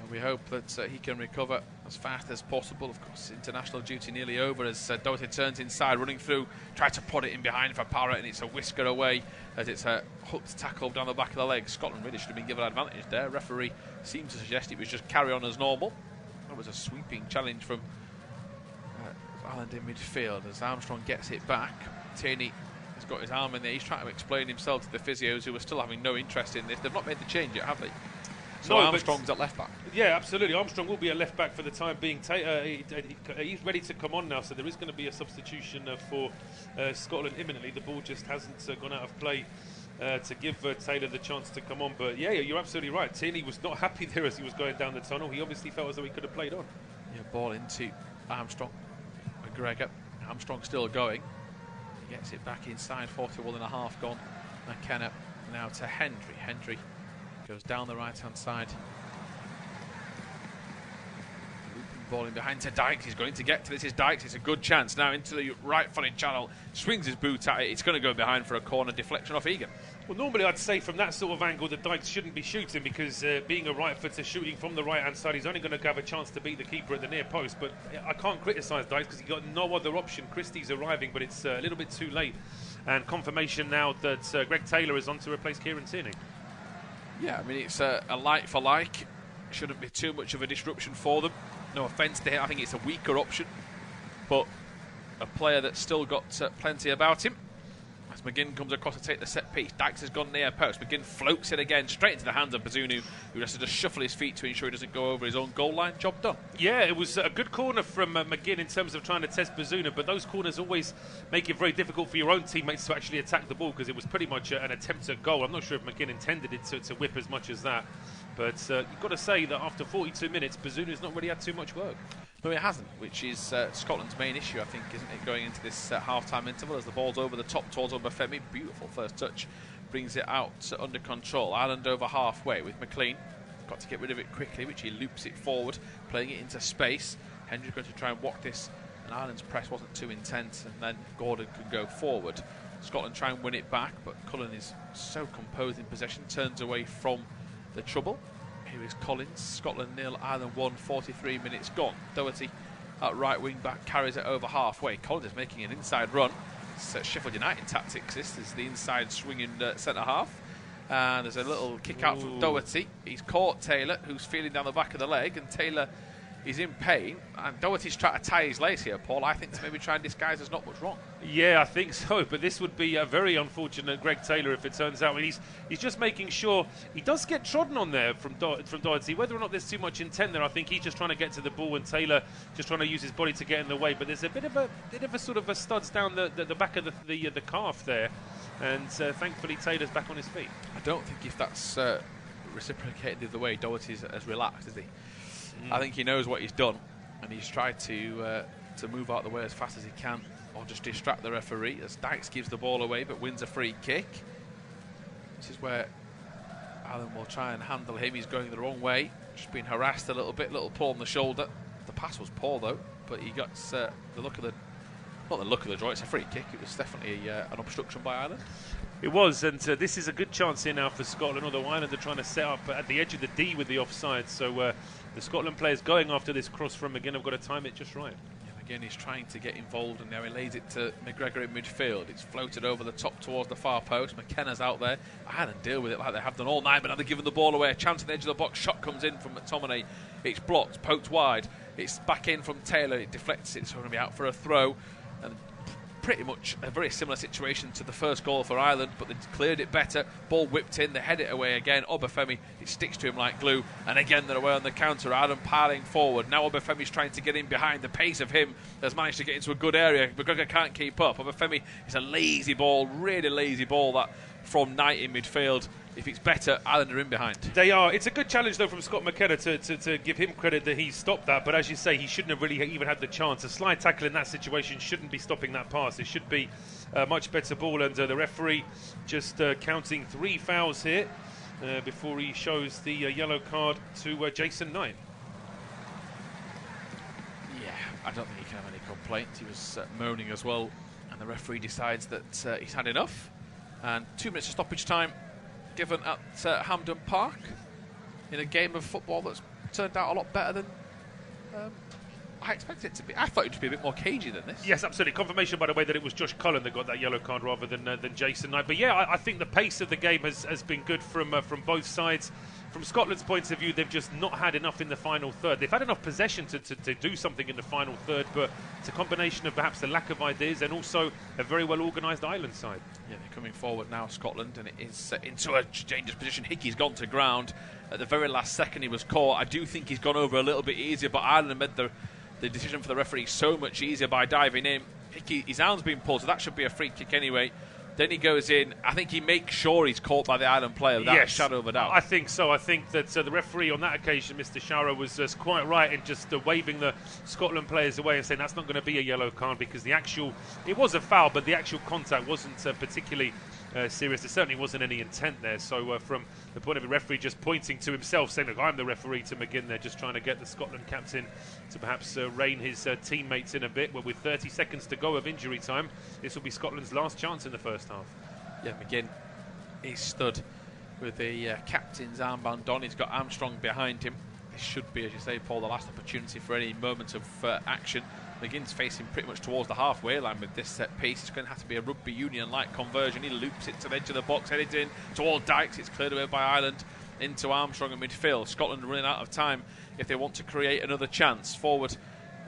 And we hope that he can recover as fast as possible. Of course, international duty nearly over as Doherty turns inside, running through, tried to prod it in behind for Parrott, and it's a whisker away as it's a hooked tackle down the back of the leg. Scotland really should have been given advantage there. Referee seemed to suggest it was just carry on as normal. That was a sweeping challenge from Ireland in midfield as Armstrong gets it back. Tierney has got his arm in there. He's trying to explain himself to the physios who are still having no interest in this. They've not made the change yet, have they? So no, Armstrong's at left back. Yeah, absolutely. Armstrong will be a left back for the time being. He's ready to come on now, so there is going to be a substitution for Scotland imminently. The ball just hasn't gone out of play to give Taylor the chance to come on. But yeah, you're absolutely right. Tierney was not happy there as he was going down the tunnel. He obviously felt as though he could have played on. Yeah, ball into Armstrong. McGregor. Armstrong still going. He gets it back inside. 41 and a half gone. McKenna now to Hendry. Hendry goes down the right-hand side. Looping ball in behind to Dykes. He's going to get to this. Is Dykes. It's a good chance now into the right-footed channel. Swings his boot at it. It's going to go behind for a corner deflection off Egan. Well, normally I'd say from that sort of angle that Dykes shouldn't be shooting because being a right footer shooting from the right-hand side, he's only going to have a chance to beat the keeper at the near post. But I can't criticise Dykes because he's got no other option. Christie's arriving, but it's a little bit too late. And confirmation now that Greg Taylor is on to replace Kieran Tierney. Yeah, I mean, it's a like for like. Shouldn't be too much of a disruption for them. No offence to him. I think it's a weaker option. But a player that's still got plenty about him. As McGinn comes across to take the set piece, Dykes has gone near post. McGinn floats it again straight into the hands of Bazunu, who has to just shuffle his feet to ensure he doesn't go over his own goal line. Job done. Yeah, it was a good corner from McGinn in terms of trying to test Bazunu, but those corners always make it very difficult for your own teammates to actually attack the ball because it was pretty much an attempt at goal. I'm not sure if McGinn intended it to whip as much as that, but you've got to say that after 42 minutes, Bazunu's not really had too much work. No, it hasn't, which is Scotland's main issue, I think, isn't it, going into this half-time interval as the ball's over the top towards Obafemi. Beautiful first touch, brings it out under control. Ireland over halfway with McLean. Got to get rid of it quickly, which he loops it forward, playing it into space. Hendry's going to try and walk this, and Ireland's press wasn't too intense, and then Gordon could go forward. Scotland try and win it back, but Cullen is so composed in possession, turns away from the trouble. Here is Collins. Scotland 0, Ireland 1, 43 minutes gone. Doherty at right wing back carries it over halfway. Collins is making an inside run. It's Sheffield United tactics. This is the inside swinging centre half. And there's a little kick out from Doherty. He's caught Taylor, who's feeling down the back of the leg, and Taylor is in pain. And Doherty's trying to tie his lace here, Paul. I think to maybe try and disguise there's not much wrong. Yeah, I think so. But this would be a very unfortunate Greg Taylor if it turns out. I mean, he's just making sure he does get trodden on there from Doherty. Whether or not there's too much intent there, I think he's just trying to get to the ball, and Taylor just trying to use his body to get in the way. But there's a bit of a sort of a studs down the back of the calf there, and thankfully Taylor's back on his feet. I don't think if that's reciprocated the other way, Doherty's as relaxed, is he? I think he knows what he's done, and he's tried to move out the way as fast as he can, or just distract the referee as Dykes gives the ball away but wins a free kick. This is where Ireland will try and handle him. He's going the wrong way, just being harassed a little bit, little pull on the shoulder. The pass was poor though, but he got the look of the, not the look of the draw, it's a free kick. It was definitely an obstruction by Ireland. It was, and this is a good chance here now for Scotland, although Ireland are trying to set up at the edge of the D with the offside, so the Scotland players going after this cross from McGinn have got to time it just right. Again, he's trying to get involved, and now he lays it to McGregor in midfield. It's floated over the top towards the far post. McKenna's out there. Ireland deal with it like they have done all night, but now they're giving the ball away. A chance at the edge of the box. Shot comes in from McTominay. It's blocked, poked wide. It's back in from Taylor. It deflects it. It's going to be out for a throw. And pretty much a very similar situation to the first goal for Ireland, but they cleared it better. Ball whipped in, they head it away again. Obafemi, it sticks to him like glue, and again they're away on the counter. Ireland piling forward. Now Obafemi's trying to get in behind. The pace of him has managed to get into a good area. McGregor can't keep up. Obafemi is a lazy ball, really lazy ball that from Knight in midfield. if it's better, Ireland are in behind. They are. It's a good challenge, though, from Scott McKenna to give him credit that he stopped that. But as you say, he shouldn't have really even had the chance. A slide tackle in that situation shouldn't be stopping that pass. It should be a much better ball. And the referee just counting 3 fouls here before he shows the yellow card to Jason Knight. Yeah, I don't think he can have any complaints. He was moaning as well. And the referee decides that he's had enough. And 2 minutes of stoppage time given at Hampden Park in a game of football that's turned out a lot better than I expected it to be. I thought it would be a bit more cagey than this. Yes, absolutely. Confirmation, by the way, that it was Josh Cullen that got that yellow card rather than Jason Knight. But yeah, I think the pace of the game has been good from both sides. From Scotland's point of view, they've just not had enough in the final third. They've had enough possession to do something in the final third, but it's a combination of perhaps the lack of ideas and also a very well organised Ireland side. Yeah, they're coming forward now, Scotland, and it is into a dangerous position. Hickey's gone to ground. At the very last second, he was caught. I do think he's gone over a little bit easier, but Ireland made the decision for the referee so much easier by diving in. Hickey, his arm's been pulled, so that should be a free kick anyway. Then he goes in. I think he makes sure he's caught by the Ireland player without a shadow of a doubt. I think so. I think that the referee on that occasion, Mr. Shara, was quite right in just waving the Scotland players away and saying that's not going to be a yellow card because it was a foul, but the actual contact wasn't particularly serious. There certainly wasn't any intent there. So from the point of the referee just pointing to himself, saying, look, I'm the referee, to McGinn there, just trying to get the Scotland captain to perhaps rein his teammates in a bit. But with 30 seconds to go of injury time, this will be Scotland's last chance in the first half. Yeah, McGinn, he's stood with the captain's armband on. He's got Armstrong behind him. This should be, as you say, Paul, the last opportunity for any moment of action. McGinn's facing pretty much towards the halfway line with this set piece. It's going to have to be a rugby union-like conversion. He loops it to the edge of the box, headed in toward Dykes. It's cleared away by Ireland into Armstrong in midfield. Scotland running out of time if they want to create another chance forward.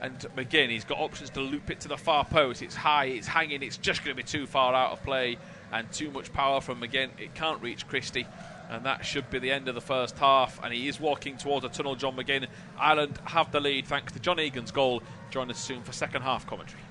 And McGinn, he's got options to loop it to the far post. It's high, it's hanging, it's just going to be too far out of play and too much power from McGinn. It can't reach Christie. And that should be the end of the first half. And he is walking towards a tunnel, John McGinn. Ireland have the lead thanks to John Egan's goal. Join us soon for second half commentary.